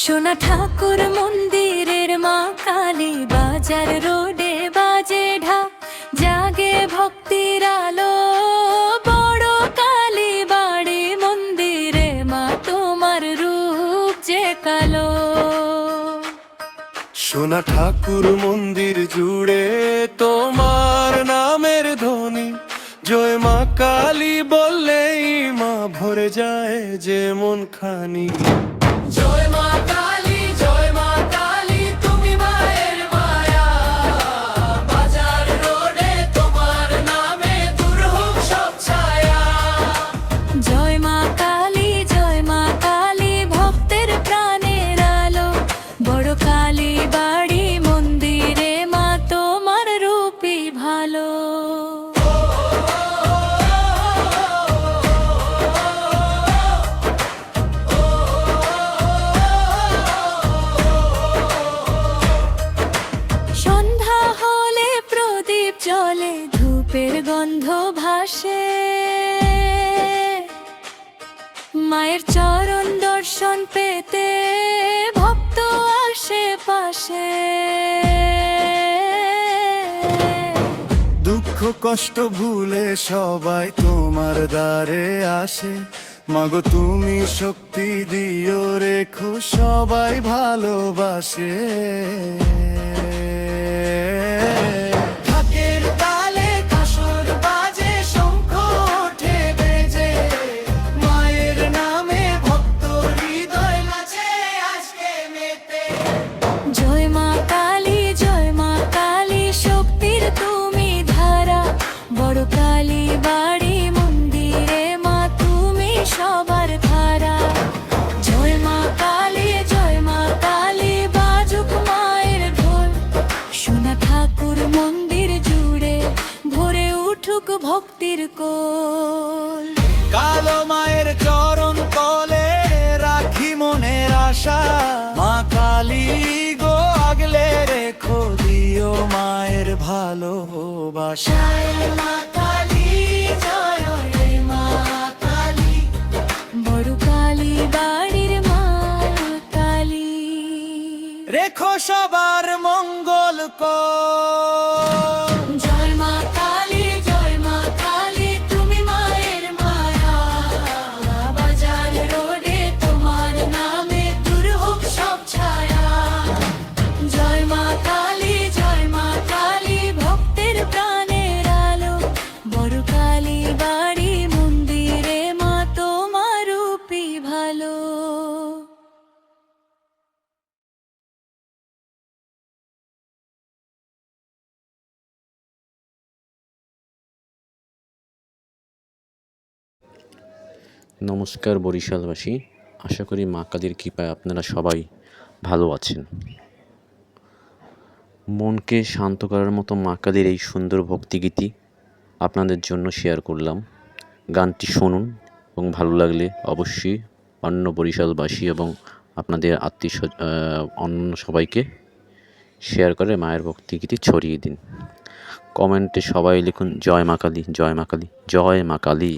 সোনা ঠাকুর মন্দিরের মা কালী, বাজার রোডে বাজে ঢাক, জাগে ভক্তির আলো। বড় কালী বাড়ি মন্দিরে মা, তোমার রূপ যে কালো। সোনা ঠাকুর মন্দির জুড়ে তোমার নামের ধ্বনি, জয় মা কালী বললেই মা ভরে যায় যে মন খানি। জয় মা কালী, জয় মা কালী, তুমি মায়ের মায়া। বাজার রোডে তোমার নামে দূর হোক সব ছায়া। জয় মা কালী, জয় মা কালী, ভক্তের প্রাণের আলো। বড় কালী বাড়ি মন্দিরে মা, তোমার রূপই ভালো। সন্ধ্যা হলে প্রদীপ জ্বলে, ধূপের গন্ধ ভাসে। মায়ের চরণ দর্শন পেতে ভক্ত আশেপাশে। দুঃখ কষ্ট ভুলে সবাই তোমার দ্বারে আসে। মাগো তুমি শক্তি দিও, রেখো সবাই ভালোবাসে। ঢাকের তালে কাসর বাজে, শঙ্খ ওঠে বেজে। মায়ের নামে ভক্ত হৃদয় নাচে আজকে মেতে। জয় মা কালী, জয় মা কালী, শক্তির তুমি ধারা। বড় কালী বাড়ি মন্দিরে মা, তুমি সবার ধারা। জয় মা কালী, জয় মা কালী, বাজুক মায়ের ঢোল। সোনা ঠাকুর মন্দির জুড়ে ভরে উঠুক ভক্তির কোল। কালো মায়ের চরণ তলে রাখি মনের আশা। মা কালী গো আগলে রেখো, দিও মায়ের ভালোবাসা। জয় মা কালী, জয় রে মা কালী, বড় কালী বাড়ির মা কালী। রেখো সবার মঙ্গল কর। জয় মা কালী, জয় মা কালী, তুমি মায়ের মায়া। বাজার রোডে তোমার নামে দূর হোক সব ছায়া। জয় মা কালী, জয় মা কালী, ভক্তের প্রাণের আলো। বড় কালী বাড়ি মন্দিরে মা, তোমার রূপই ভালো। নমস্কার বরিশালবাসী, আশা করি মা কালীর কৃপায় আপনারা সবাই ভালো আছেন। মনকে শান্ত করার মতো মা কালীর এই সুন্দর ভক্তিগীতি আপনাদের জন্য শেয়ার করলাম। গানটি শুনুন এবং ভালো লাগলে অবশ্যই অন্য বরিশালবাসী এবং আপনাদের অন্য সবাইকে শেয়ার করে মায়ের ভক্তিগীতি ছড়িয়ে দিন। কমেন্টে সবাই লিখুন জয় মা কালী, জয় মা কালী, জয় মা কালী।